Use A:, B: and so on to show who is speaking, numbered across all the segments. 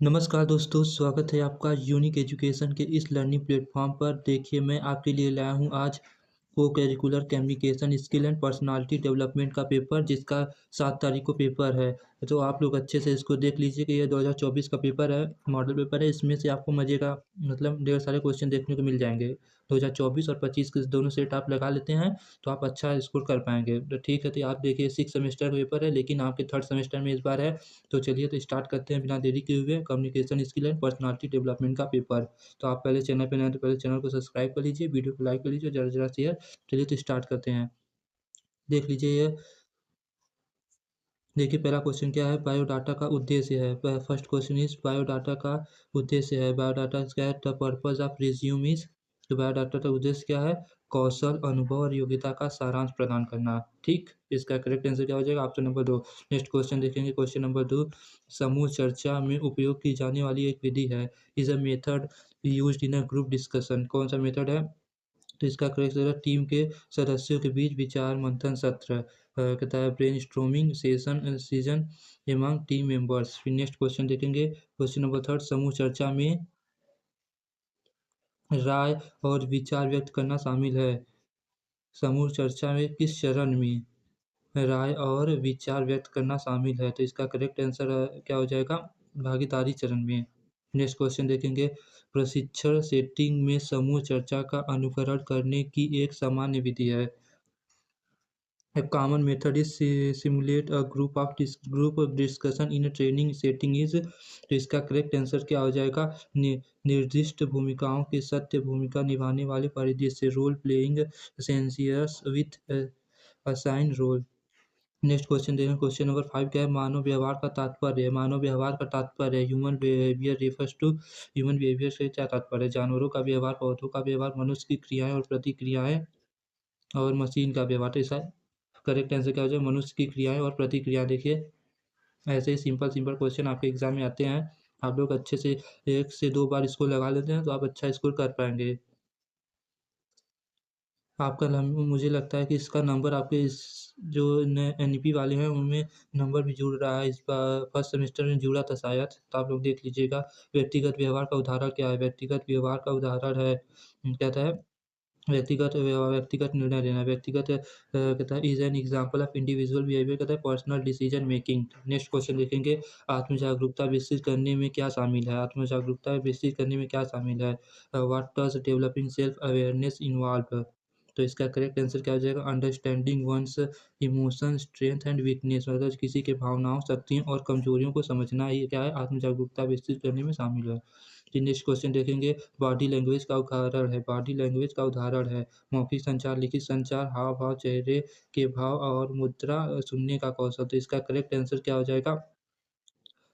A: नमस्कार दोस्तों, स्वागत है आपका यूनिक एजुकेशन के इस लर्निंग प्लेटफ़ॉर्म पर। देखिए, मैं आपके लिए लाया हूँ आज co-curricular communication skill and personality development का पेपर, जिसका 7 तारीख को पेपर है। तो आप लोग अच्छे से इसको देख लीजिए कि ये 2024 का पेपर है, मॉडल पेपर है। इसमें से आपको मज़े का मतलब ढेर सारे क्वेश्चन देखने को मिल जाएँगे। 2024 और 25 के दोनों सेट आप लगा लेते हैं, तो आप अच्छा स्कोर कर पाएँगे। तो ठीक है, तो आप देखिए 6 सेमेस्टर का पेपर है, लेकिन आपके 3rd सेमेस्टर में इस बार है। तो चलिए तो स्टार्ट करते हैं बिना देरी किए हुए communication skill and personality development का पेपर। तो आप पहले चैनल पे नए हैं तो पहले चैनल को सब्सक्राइब कर लीजिए, वीडियो को लाइक कर लीजिए, ज़रा-ज़रा शेयर। चलिए तो स्टार्ट करते हैं। देख लीजिए ये देखिए पहला क्वेश्चन क्या है, बायोडाटा का उद्देश्य है। फर्स्ट क्वेश्चन इज़ बायोडाटा का उद्देश्य है। बायोडाटा क्या है? The purpose of resume is. तो बायोडाटा का उद्देश्य क्या है? कौशल, अनुभव और योग्यता का सारांश प्रदान करना। ठीक? इसका करेक्ट आंसर क्या हो जाएगा? Option number 2। नेक्स्ट क्वेश्चन देखेंगे, क्वेश्चन नंबर 2। समूह चर्चा में उपयोग की जाने वाली एक विधि है। Is a method used in a group discussion. कौन सा मेथड है? तो इसका करेक्ट आंसर टीम के सदस्यों के बीच विचार मंथन सत्र। कहता है brainstorming season among team members. फिर नेक्स्ट क्वेश्चन देखेंगे, क्वेश्चन नंबर 3। समूह चर्चा में राय और विचार व्यक्त करना शामिल है। समूह चर्चा में किस चरण में राय और विचार व्यक्त करना शामिल है? तो इसका करेक्ट आंसर क्या हो जाएगा? भागीदारी चरण में। नेक्स्ट क्वेश्चन देखेंगे, प्रशिक्षण सेटिंग में समूह चर्चा का अनुकरण करने की एक सामान्य विधि है। A common method is simulate a group of discussion in a training setting is। तो इसका करेक्ट आंसर क्या हो जाएगा? निर्दिष्ट भूमिकाओं के सत्य भूमिका निभाने वाले परिदृश्य role playing scenarios with assign role. Next question देखें, क्वेश्चन नंबर 5 क्या है? मानव व्यवहार का तात्पर्य है। मानव व्यवहार का तात्पर्य है human behaviour refers to. Human behaviour से क्या तात्पर्य है? जानवरों का व्यवहार, पौधों का व्यवहार, मनुष्य की क्रियाएं और प्रतिक्रियाएं और मशीन का व्यवहार। तो इसका करेक्ट आंसर क्या हो जाएगा? मनुष्य की क्रियाएँ और प्रतिक्रिया। देखिए, ऐसे ही सिंपल क्वेश्चन आपके एग्ज़ाम में आते हैं। आप लोग अच्छे से 1 से 2 बार इसको लगा लेते हैं, तो आप अच्छा स्कोर कर पाएँगे। आपका मुझे लगता है कि इसका नंबर आपके इस जो न एनईपी वाले हैं, उनमें नंबर भी जुड़ रहा है। इस बार फर्स्ट सेमेस्टर में जुड़ा था शायद, तो आप लोग देख लीजिएगा। व्यक्तिगत व्यवहार का उदाहरण क्या है? व्यक्तिगत व्यवहार का उदाहरण है कहता है व्यक्तिगत निर्णय लेना। कहता है is an example of individual behaviour. कहता है personal decision making. Next question देखेंगे, आत्म जागरूकता विकसित करने में क्या शामिल है? आत्म जागरूकता विकसित करने में क्या शामिल है? What does developing self awareness involve? तो इसका करेक्ट आंसर क्या हो जाएगा? Understanding one's emotion, strength and weakness. मतलब किसी के भावनाओं, शक्तियों और कमजोरियों को समझना ही क्या है? आत्म जागरूकता विकसित करने में शामिल है। फिर नेक्स्ट क्वेश्चन देखेंगे, बॉडी लैंग्वेज का उदाहरण है। बॉडी लैंग्वेज का उदाहरण है मौखिक संचार, लिखित संचार, हाव-भाव, चेहरे के भाव और मुद्रा, सुनने का कौशल। तो इसका करेक्ट आंसर क्या हो जाएगा?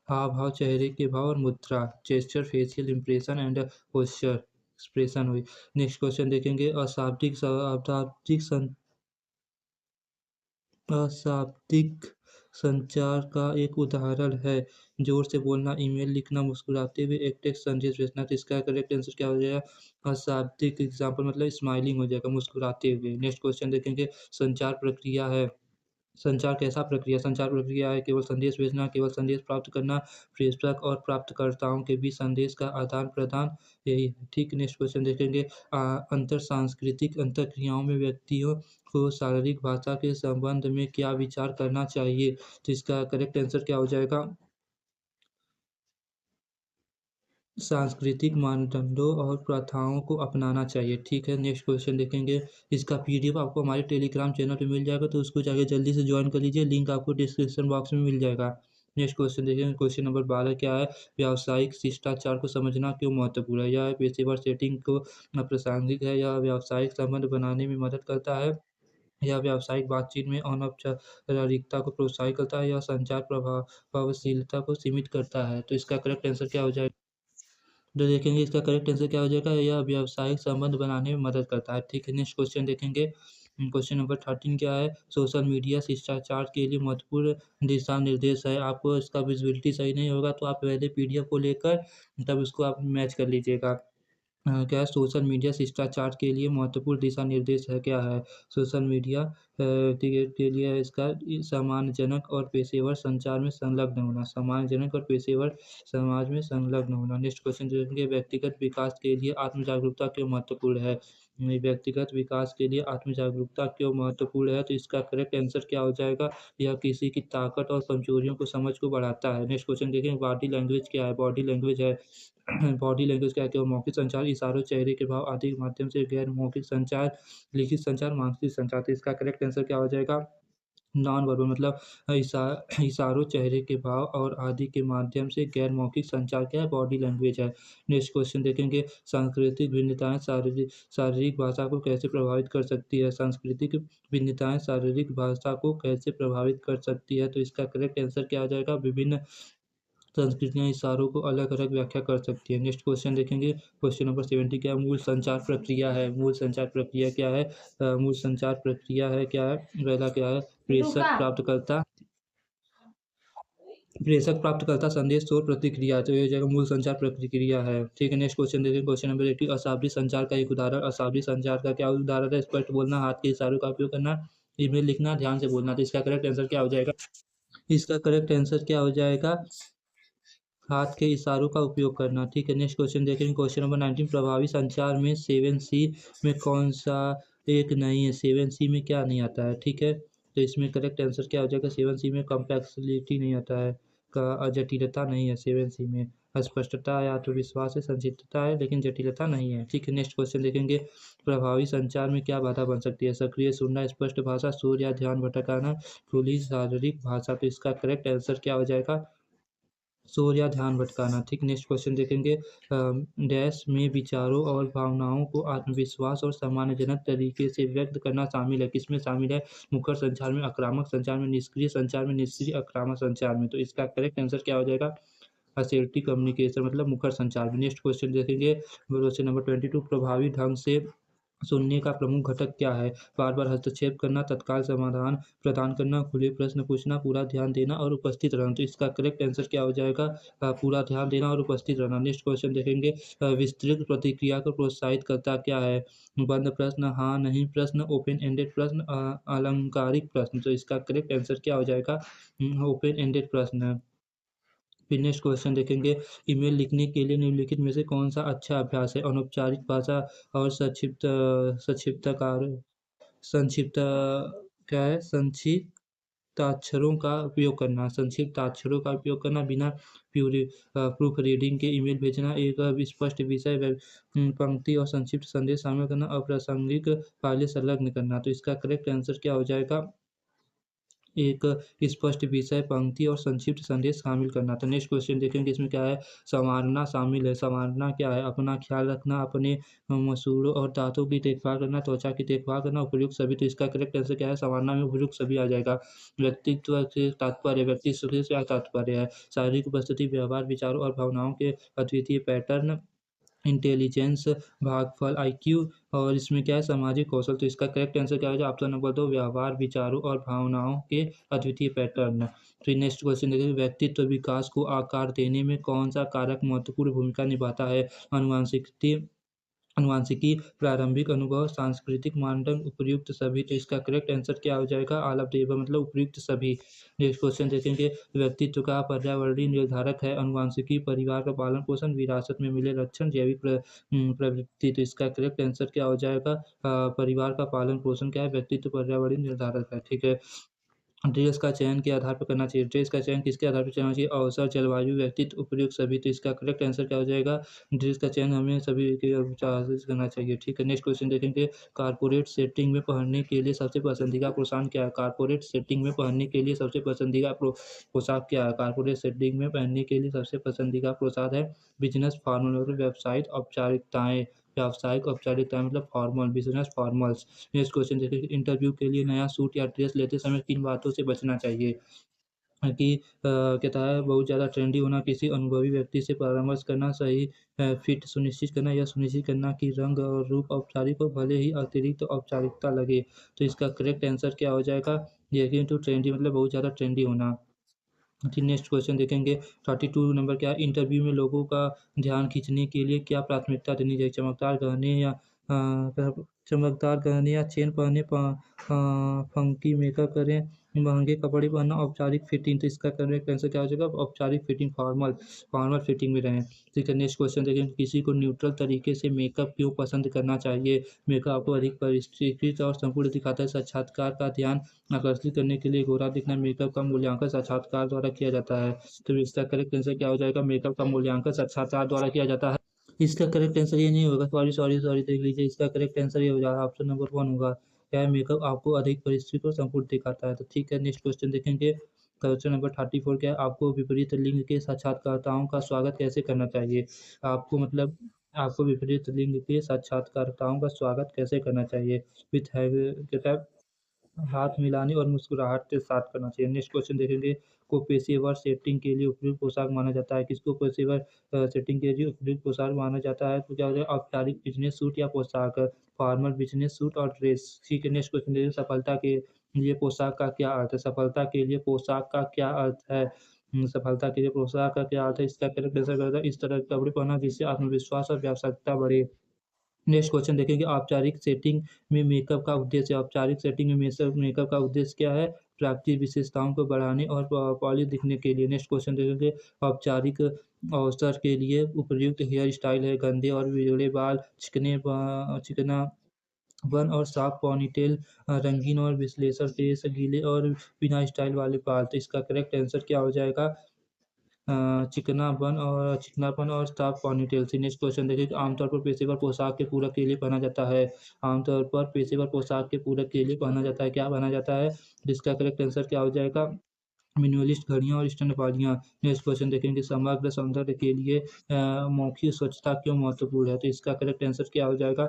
A: हाव-भाव, चेहरे के भाव और मुद्रा, gesture, facial impression and posture expression हुई। नेक्स्ट क्वेश्चन देखेंगे, अशाब्दिक संचार का एक उदाहरण है जोर से बोलना, ईमेल लिखना, मुस्कुराते हुए एक टेक्स्ट संदेश भेजना। तो इसका करेक्ट आंसर क्या हो जाएगा? अशाब्दिक एग्जाम्पल मतलब स्माइलिंग हो जाएगा, मुस्कुराते हुए। नेक्स्ट क्वेश्चन देखेंगे, संचार प्रक्रिया है। संचार कैसा प्रक्रिया? संचार प्रक्रिया है केवल संदेश भेजना, केवल संदेश प्राप्त करना, प्रेषक और प्राप्तकर्ताओं के बीच संदेश का आदान-प्रदान, यही है। ठीक, नेक्स्ट क्वेश्चन देखेंगे, अंतर सांस्कृतिक अंतरक्रियाओं में व्यक्तियों को शारीरिक भाषा के संबंध में क्या विचार करना चाहिए? तो इसका करेक्ट आंसर क्या हो जाएगा? सांस्कृतिक मानदंडों और प्रथाओं को अपनाना चाहिए। ठीक है, नेक्स्ट क्वेश्चन देखेंगे। इसका पीडीएफ आपको हमारे टेलीग्राम चैनल पे मिल जाएगा, तो उसको जाके जल्दी से जॉइन कर लीजिए, लिंक आपको डिस्क्रिप्शन बॉक्स में मिल जाएगा। नेक्स्ट क्वेश्चन देखेंगे, क्वेश्चन नंबर 12 क्या है? व्यावसायिक शिष्टाचार को समझना क्यों महत्वपूर्ण है? यह पेशेवर सेटिंग को प्रासंगिक है, यह व्यावसायिक संबंध बनाने में मदद करता है, यह व्यावसायिक बातचीत में अनौपचारिकता को प्रोत्साहित करता है, या संचार प्रभावशीलता को सीमित करता है। तो इसका करेक्ट आंसर क्या हो जाएगा? तो देखेंगे इसका करेक्ट आंसर क्या हो जाएगा? यह व्यावसायिक संबंध बनाने में मदद करता है। ठीक है, नेक्स्ट क्वेश्चन देखेंगे। क्वेश्चन नंबर 13 क्या है? सोशल मीडिया शिष्टाचार के लिए महत्वपूर्ण दिशा निर्देश है। आपको इसका विज़िबिलिटी सही नहीं होगा, तो आप पहले पीडीएफ को लेकर तब इसको आप मैच कर लीजिएगा। क्या है? सोशल मीडिया शिष्टाचार के लिए महत्वपूर्ण दिशा निर्देश है, क्या है? सोशल मीडिया व्यक्ति के लिए है इसका सम्मानजनक और पेशेवर संचार में संलग्न होना, सम्मानजनक और पेशेवर समाज में संलग्न होना। नेक्स्ट क्वेश्चन देखेंगे, व्यक्तिगत विकास के लिए आत्म जागरूकता क्यों महत्वपूर्ण है? व्यक्तिगत विकास के लिए आत्म जागरूकता क्यों महत्वपूर्ण है? तो इसका करेक्ट आंसर क्या हो जाएगा? यह किसी की ताकत और कमजोरियों को समझ को बढ़ाता है। नेक्स्ट क्वेश्चन देखें, बॉडी लैंग्वेज क्या है? बॉडी लैंग्वेज है बॉडी लैंग्वेज क्या है? केवल मौखिक संचार, इशारों, चेहरे के भाव आदि के माध्यम से गैर मौखिक संचार, लिखित संचार, मानसिक संचार। तो इसका करेक्ट आंसर क्या हो जाएगा? नॉन वर्बल मतलब इशारों, चेहरे के भाव और आदि के माध्यम से गैर मौखिक संचार क्या है? बॉडी लैंग्वेज है। नेक्स्ट क्वेश्चन देखेंगे, सांस्कृतिक भिन्नताएं शारीरिक शारीरिक भाषा को कैसे प्रभावित कर सकती है? सांस्कृतिक भिन्नताएं शारीरिक भाषा को कैसे प्रभावित कर सकती है? तो इसका करेक्ट आंसर क्या आ जाएगा? विभिन्न संस्कृतियाँ इशारों को अलग-अलग व्याख्या कर सकती हैं। नेक्स्ट क्वेश्चन देखेंगे, क्वेश्चन नंबर 70 क्या है? मूल संचार प्रक्रिया है। मूल संचार प्रक्रिया क्या है? मूल संचार प्रक्रिया है क्या है? पहला क्या है? प्रेषक प्राप्तकर्ता संदेश और प्रतिक्रिया। तो ये हो जाएगा मूल संचार प्रक्रिया है। ठीक है, नेक्स्ट क्वेश्चन देखेंगे, क्वेश्चन नंबर 80 अशाब्दिक संचार का एक उदाहरण। अशाब्दिक संचार का क्या उदाहरण है? स्पष्ट बोलना, हाथ के इशारों का उपयोग करना, ईमेल लिखना, ध्यान से बोलना। तो इसका करेक्ट आंसर क्या हो जाएगा? इसका करेक्ट आंसर क्या हो जाएगा? हाथ के इशारों का उपयोग करना। ठीक है, नेक्स्ट क्वेश्चन देखेंगे, क्वेश्चन नंबर 19 प्रभावी संचार में 7C में कौन सा एक नहीं है? 7C में क्या नहीं आता है? ठीक है, तो इसमें करेक्ट आंसर क्या हो जाएगा? 7C में कॉम्प्लेक्सिटी नहीं आता है, का जटिलता नहीं है 7C में। स्पष्टता या आत्मविश्वास है, संक्षिप्तता है, लेकिन जटिलता नहीं है। ठीक है, नेक्स्ट क्वेश्चन देखेंगे, प्रभावी संचार में क्या बाधा बन सकती है? सक्रिय सुनना, स्पष्ट भाषा, शोर या ध्यान भटकाना, खुली शारीरिक भाषा। तो इसका करेक्ट आंसर क्या हो जाएगा? शोर या ध्यान भटकाना। ठीक, नेक्स्ट क्वेश्चन देखेंगे, डैश में विचारों और भावनाओं को आत्मविश्वास और सम्मानजनक तरीके से व्यक्त करना शामिल है। किसमें शामिल है? मुखर संचार में, आक्रामक संचार में, निष्क्रिय संचार में, निष्क्रिय आक्रामक संचार में। तो इसका करेक्ट आंसर क्या हो जाएगा? असर्टिव कम्युनिकेशन मतलब मुखर संचार में। नेक्स्ट क्वेश्चन देखेंगे, क्वेश्चन नंबर 22 प्रभावी ढंग से सुनने का प्रमुख घटक क्या है? बार-बार हस्तक्षेप करना, तत्काल समाधान प्रदान करना, खुले प्रश्न पूछना, पूरा ध्यान देना और उपस्थित रहना। तो इसका करेक्ट आंसर क्या हो जाएगा? पूरा ध्यान देना और उपस्थित रहना। नेक्स्ट क्वेश्चन देखेंगे, विस्तृत प्रतिक्रिया को प्रोत्साहित करता क्या है? बंद प्रश्न, हाँ, नहीं प्रश्न, ओपन एंडेड प्रश्न, अलंकारिक प्रश्न। तो इसका करेक्ट आंसर क्या हो जाएगा? ओपन एंडेड प्रश्न। फिर नेक्स्ट क्वेश्चन देखेंगे, ईमेल लिखने के लिए निम्नलिखित में से कौन सा अच्छा अभ्यास है? अनौपचारिक भाषा और संक्षिप्त क्या है? संक्षिप्ताक्षरों का उपयोग करना, संक्षिप्ताक्षरों का उपयोग करना, बिना प्रूफ रीडिंग के ईमेल भेजना, एक स्पष्ट विषय पंक्ति और संक्षिप्त संदेश शामिल करना, अप्रासंगिक फाइलें संलग्न करना। तो इसका करेक्ट आंसर क्या हो जाएगा? एक स्पष्ट विषय पंक्ति और संक्षिप्त संदेश शामिल करना। तो नेक्स्ट क्वेश्चन देखेंगे, इसमें क्या है? संवारना शामिल है। संवारना क्या है? अपना ख्याल रखना, अपने मसूड़ों और दांतों की देखभाल करना, त्वचा की देखभाल करना, उपयुक्त सभी। तो इसका करेक्ट आंसर क्या है? संवारना में उपयुक्त सभी आ जाएगा। व्यक्तित्व से तात्पर्य, व्यक्तित्व से क्या तात्पर्य है? शारीरिक उपस्थिति, व्यवहार, विचारों और भावनाओं के अद्वितीय पैटर्न, इंटेलिजेंस, भागफल, आईक्यू, और इसमें क्या है? सामाजिक कौशल। तो इसका करेक्ट आंसर क्या होगा? ऑप्शन नंबर 2 व्यवहार, विचारों और भावनाओं के अद्वितीय पैटर्न। फिर नेक्स्ट क्वेश्चन देखिए, व्यक्तित्व विकास को आकार देने में कौन सा कारक महत्वपूर्ण भूमिका निभाता है? आनुवांशिकी, प्रारंभिक अनुभव, सांस्कृतिक मानदंड, उपयुक्त सभी। तो इसका करेक्ट आंसर क्या हो जाएगा? ऑल ऑफ द अबव मतलब उपयुक्त सभी। नेक्स्ट क्वेश्चन देखेंगे, व्यक्तित्व का पर्यावरणीय निर्धारक है? आनुवांशिकी, परिवार का पालन पोषण, विरासत में मिले लक्षण, जैविक प्रवृत्ति। तो इसका करेक्ट आंसर क्या हो जाएगा? परिवार का पालन पोषण क्या है? व्यक्तित्व पर्यावरणीय निर्धारक है। ठीक है, ड्रेस का चयन के आधार पर करना चाहिए। ड्रेस का चयन किसके आधार पर करना चाहिए? अवसर, जलवायु, व्यक्तित्व, उपयुक्त सभी। तो इसका करेक्ट आंसर क्या हो जाएगा? ड्रेस का चयन हमें सभी के अनुसार से करना चाहिए। ठीक है, नेक्स्ट क्वेश्चन देखेंगे, कारपोरेट सेटिंग में पहनने के लिए सबसे पसंदीदा पोशाक क्या है? कारपोरेट सेटिंग में पहनने के लिए सबसे पसंदीदा पोशाक क्या है? कारपोरेट सेटिंग में पहनने के लिए सबसे पसंदीदा पोशाक है बिजनेस फॉर्मल और व्यावसायिक औपचारिकताएं। व्यावसायिक औपचारिकताएं मतलब formal, business formals. Next question देखिए, इंटरव्यू के लिए नया सूट या ड्रेस लेते समय किन बातों से बचना चाहिए? कि कहता है बहुत ज़्यादा ट्रेंडी होना, किसी अनुभवी व्यक्ति से परामर्श करना, सही फिट सुनिश्चित करना, या सुनिश्चित करना कि रंग और रूप औपचारिक हो, भले ही अतिरिक्त औपचारिकता लगे। तो इसका करेक्ट आंसर क्या हो जाएगा? देखिए, तो ट्रेंडी मतलब बहुत ज़्यादा ट्रेंडी होना। फिर नेक्स्ट क्वेश्चन देखेंगे, 32 नंबर क्या है? इंटरव्यू में लोगों का ध्यान खींचने के लिए क्या प्राथमिकता देनी चाहिए? चमकदार गहने या चमकदार गहने या चेन पहने, फंकी मेकअप करें, महंगे कपड़े पहनना, औपचारिक फिटिंग। तो इसका करेक्ट आंसर क्या हो जाएगा? औपचारिक फिटिंग, फॉर्मल फॉर्मल फिटिंग में रहें। ठीक है, नेक्स्ट क्वेश्चन देखें, किसी को न्यूट्रल तरीके से मेकअप क्यों पसंद करना चाहिए? मेकअप आपको अधिक परिष्कृत और संपूर्ण दिखाता है। साक्षात्कार का ध्यान आकर्षित करने के लिए गोरा दिखना, मेकअप का मूल्यांकन साक्षात्कार द्वारा किया जाता है। तो इसका करेक्ट आंसर क्या हो जाएगा? मेकअप का मूल्यांकन साक्षात्कार द्वारा किया जाता है। इसका करेक्ट आंसर ये नहीं होगा, सॉरी सॉरी सॉरी, देख लीजिए, इसका करेक्ट आंसर ये हो जाएगा, ऑप्शन नंबर 1 होगा। क्या है? मेकअप आपको अधिक परिष्कृत और संपूर्ण दिखाता है। तो ठीक है, नेक्स्ट क्वेश्चन देखेंगे। क्वेश्चन नंबर 34 क्या है? आपको विपरीत लिंग के साक्षात्कारताओं का स्वागत कैसे करना चाहिए? आपको मतलब आपको विपरीत लिंग के साक्षात्कारताओं का स्वागत कैसे करना चाहिए? विथ हैव कहता है हाथ मिलाने और मुस्कुराहट के साथ करना चाहिए। नेक्स्ट क्वेश्चन देखेंगे, को पेशेवर सेटिंग के लिए उपयुक्त पोशाक माना जाता है? किसको पेशेवर सेटिंग के लिए उपयुक्त पोशाक माना जाता है? तो क्या हो जाएगा? औपचारिक बिजनेस सूट या पोशाक, फॉर्मल बिजनेस सूट और ड्रेस। ठीक है, नेक्स्ट क्वेश्चन देखिए, सफलता के लिए पोशाक का क्या अर्थ है? सफलता के लिए पोशाक का क्या अर्थ है? सफलता के लिए पोशाक का क्या अर्थ है? इसका करेक्ट आंसर क्या होगा? इस तरह के कपड़े पहनना जिससे आत्मविश्वास और व्यावसायिकता बढ़े। नेक्स्ट क्वेश्चन देखेंगे, औपचारिक सेटिंग में मेकअप का उद्देश्य। औपचारिक सेटिंग में मेकअप का उद्देश्य क्या है? प्राकृतिक विशेषताओं को बढ़ाने और पॉलिश दिखने के लिए। नेक्स्ट क्वेश्चन देखेंगे, औपचारिक अवसर के लिए उपयुक्त हेयर स्टाइल है? गंदे और बिगड़े बाल, चिकना बन और साफ पोनीटेल, रंगीन और विश्लेषण केस, गीले और बिना स्टाइल वाले बाल। तो इसका करेक्ट आंसर क्या हो जाएगा? चिकनापन और स्टाफ पोनीटेल से। नेक्स्ट क्वेश्चन देखिए, आमतौर पर पेशेवर पोशाक के पूरक के लिए पहना जाता है? आमतौर पर पेशेवर पोशाक के पूरक के लिए पहना जाता है, क्या पहना जाता है? जिसका करेक्ट आंसर क्या हो जाएगा? मिनिमलिस्ट घड़ियाँ और स्तनपालियाँ। नेक्स्ट क्वेश्चन देखेंगे, समग्र सौंदर्य के लिए मौखिक स्वच्छता क्यों महत्वपूर्ण है? तो इसका करेक्ट आंसर क्या हो जाएगा?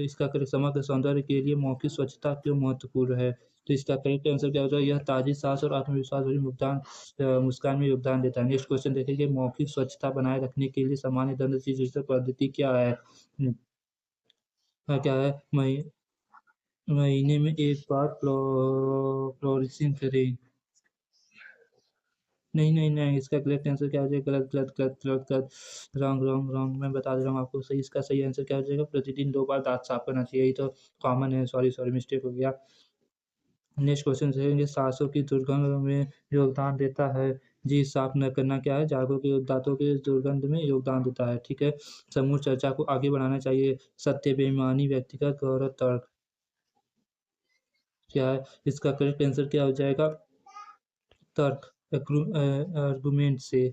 A: इसका करेक्ट, समग्र सौंदर्य के लिए मौखिक स्वच्छता क्यों महत्वपूर्ण है? तो इसका करेक्ट आंसर क्या हो जाएगा? यह ताजी सांस और आत्मविश्वास भरी मुस्कान में योगदान देता है। नेक्स्ट क्वेश्चन देखेंगे, मौखिक स्वच्छता बनाए रखने के लिए सामान्य दंत चिकित्सा पद्धति क्या है? क्या है? महीने में एक बार फ्लोरिसिंग करें। नहीं, नहीं, नहीं, इसका करेक्ट आंसर क्या हो जाएगा? गलत, गलत, गलत, गलत, गलत, रॉन्ग, रॉन्ग, रॉन्ग। मैं बता दे रहा हूँ आपको, सही, इसका सही आंसर क्या हो जाएगा? प्रतिदिन 2 बार दाँत साफ करना चाहिए। यही तो कॉमन है, सॉरी, सॉरी, मिस्टेक हो गया। नेक्स्ट क्वेश्चन देखेंगे, सांसों की दुर्गंध में योगदान देता है? जी, साफ न करना क्या है? जागों के दाँतों के दुर्गंध में योगदान देता है। ठीक है, समूह चर्चा को आगे बढ़ाना चाहिए। सत्य, बेईमानी, व्यक्तिगत गौरव, तर्क। क्या है? इसका करेक्ट आंसर क्या हो जाएगा? तर्क, आर्गुमेंट से।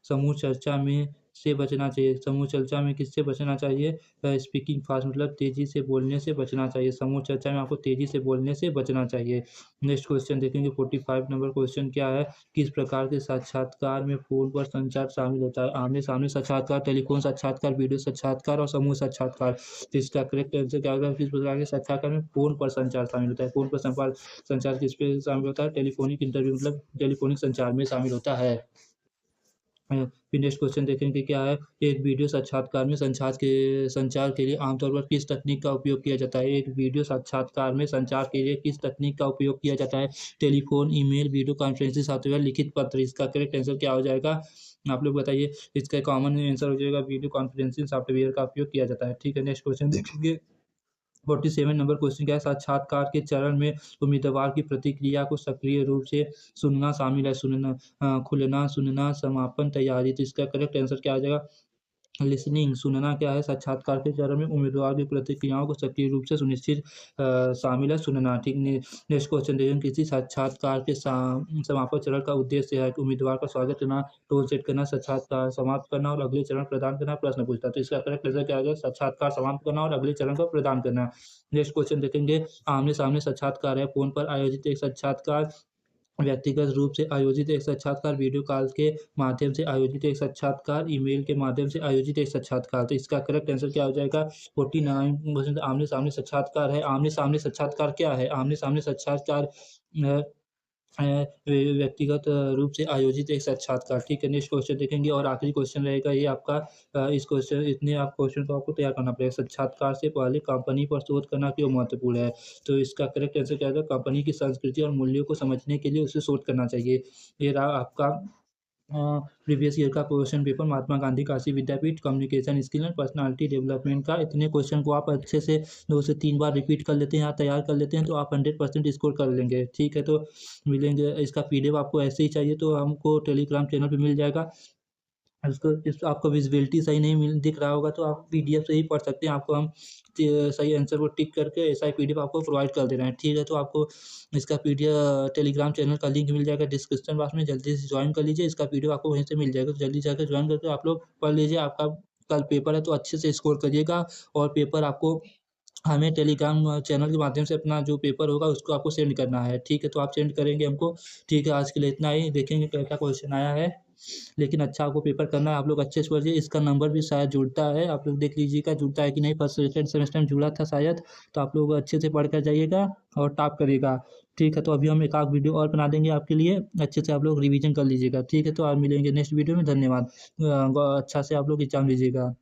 A: समूह चर्चा में से बचना चाहिए। समूह चर्चा में किससे बचना चाहिए? स्पीकिंग फास्ट, मतलब तेज़ी से बोलने से बचना चाहिए। समूह चर्चा में आपको तेज़ी से बोलने से बचना चाहिए। नेक्स्ट क्वेश्चन देखेंगे, 45 नंबर क्वेश्चन क्या है? किस प्रकार के साक्षात्कार में फ़ोन पर संचार शामिल होता है? आमने-सामने साक्षात्कार, टेलीफ़ोन साक्षात्कार, वीडियो साक्षात्कार और समूह साक्षात्कार। तो इसका करेक्ट आंसर क्या होगा? किस प्रकार के साक्षात्कार में फ़ोन पर संचार शामिल होता है? फ़ोन पर संपर्क संचार किस पे शामिल होता है? टेलीफ़ोनिक इंटरव्यू, मतलब टेलीफ़ोनिक संचार में शामिल होता है। फिर नेक्स्ट क्वेश्चन देखेंगे, क्या है? एक वीडियो साक्षात्कार में संचार के लिए आमतौर पर किस तकनीक का उपयोग किया जाता है? एक वीडियो साक्षात्कार में संचार के लिए किस तकनीक का उपयोग किया जाता है? Telephone, email, video conferencing software, लिखित पत्र। इसका करेक्ट आंसर क्या हो जाएगा? आप लोग बताइए। इसका कॉमन आंसर हो जाएगा, वीडियो कॉन्फ्रेंसिंग सॉफ्टवेयर का उपयोग किया जाता है। ठीक है, नेक्स्ट क्वेश्चन देखेंगे। 47 नंबर क्वेश्चन क्या है? साक्षात्कार के चरण में उम्मीदवार की प्रतिक्रिया को सक्रिय रूप से सुनना शामिल है। खुलना, सुनना, समापन, तैयारी। तो इसका करेक्ट आंसर क्या आ जाएगा? लिसनिंग। सुनना क्या है? साक्षात्कार के चरण में उम्मीदवार की प्रतिक्रियाओं को सक्रिय रूप से सुनिश्चित शामिल है सुनना। ठीक, नेक्स्ट क्वेश्चन देखेंगे, किसी साक्षात्कार के समापन चरण का उद्देश्य है? उम्मीदवार का स्वागत करना, टोन सेट करना, साक्षात्कार समाप्त करना और अगले चरण प्रदान करना, प्रश्न पूछना। तो इसका करेक्ट आंसर क्या आ जाएगा? साक्षात्कार समाप्त करना और अगले चरण को प्रदान करना। नेक्स्ट क्वेश्चन देखेंगे, आमने-सामने साक्षात्कार है, फ़ोन पर आयोजित एक साक्षात्कार, व्यक्तिगत रूप से आयोजित एक साक्षात्कार, वीडियो कॉल के माध्यम से आयोजित एक साक्षात्कार, ईमेल के माध्यम से आयोजित एक साक्षात्कार। तो इसका करेक्ट आंसर क्या हो जाएगा? 49% आमने-सामने साक्षात्कार है। आमने-सामने साक्षात्कार क्या है? आमने-सामने साक्षात्कार अ व्यक्तिगत रूप से आयोजित एक साक्षात्कार। ठीक है, नेक्स्ट क्वेश्चन देखेंगे और आखिरी क्वेश्चन रहेगा ये आपका। इस क्वेश्चन इतने आप क्वेश्चन को आपको तैयार करना पड़ेगा। साक्षात्कार से पहले कंपनी पर शोध करना क्यों महत्वपूर्ण है? तो इसका करेक्ट आंसर क्या होगा? कंपनी की संस्कृति और मूल्यों को समझने के लिए उसे शोध करना चाहिए। ये रहा आपका प्रीवियस ईयर का question paper Mahatma Gandhi Kashi Vidyapith communication skill and personality development का, इतने क्वेश्चन को आप अच्छे से 2 से 3 बार रिपीट कर लेते हैं या तैयार कर लेते हैं तो आप 100% स्कोर कर लेंगे। ठीक है, तो मिलेंगे, इसका पीडीएफ आपको ऐसे ही चाहिए तो हमको टेलीग्राम चैनल पे मिल जाएगा। इस आपको विजिबिलिटी सही नहीं मिल दिख रहा होगा तो आप पीडीएफ से ही पढ़ सकते हैं। आपको हम सही आंसर को टिक करके ऐसा ही पीडीएफ आपको प्रोवाइड कर दे रहे हैं। ठीक है, तो आपको इसका पीडीएफ टेलीग्राम चैनल का लिंक मिल जाएगा डिस्क्रिप्शन बॉक्स में, जल्दी से ज्वाइन कर लीजिए। इसका पीडीएफ आपको वहीं से मिल जाएगा, तो जल्दी जाकर ज्वाइन करके आप लोग पढ़ लीजिए। आपका कल पेपर है तो अच्छे से स्कोर करिएगा, और पेपर आपको हमें टेलीग्राम चैनल के माध्यम से अपना जो पेपर होगा उसको आपको सेंड करना है। ठीक है, तो आप सेंड करेंगे हमको। ठीक है, आज के लिए इतना ही, देखेंगे कैसा क्वेश्चन आया है। लेकिन अच्छा आपको पेपर करना है, आप लोग अच्छे से पढ़िए। इसका नंबर भी शायद जुड़ता है, आप लोग देख लीजिएगा जुड़ता है कि नहीं। फर्स्ट सेकंड सेमेस्टर में जुड़ा था शायद, तो आप लोग अच्छे से पढ़ कर जाइएगा और टॉप करिएगा। ठीक है, तो अभी हम एक आध वीडियो और बना देंगे आपके लिए, अच्छे से आप लोग रिवीजन कर लीजिएगा। ठीक है, तो आप मिलेंगे नेक्स्ट वीडियो में। धन्यवाद। अच्छा से आप लोग एग्जाम लीजिएगा।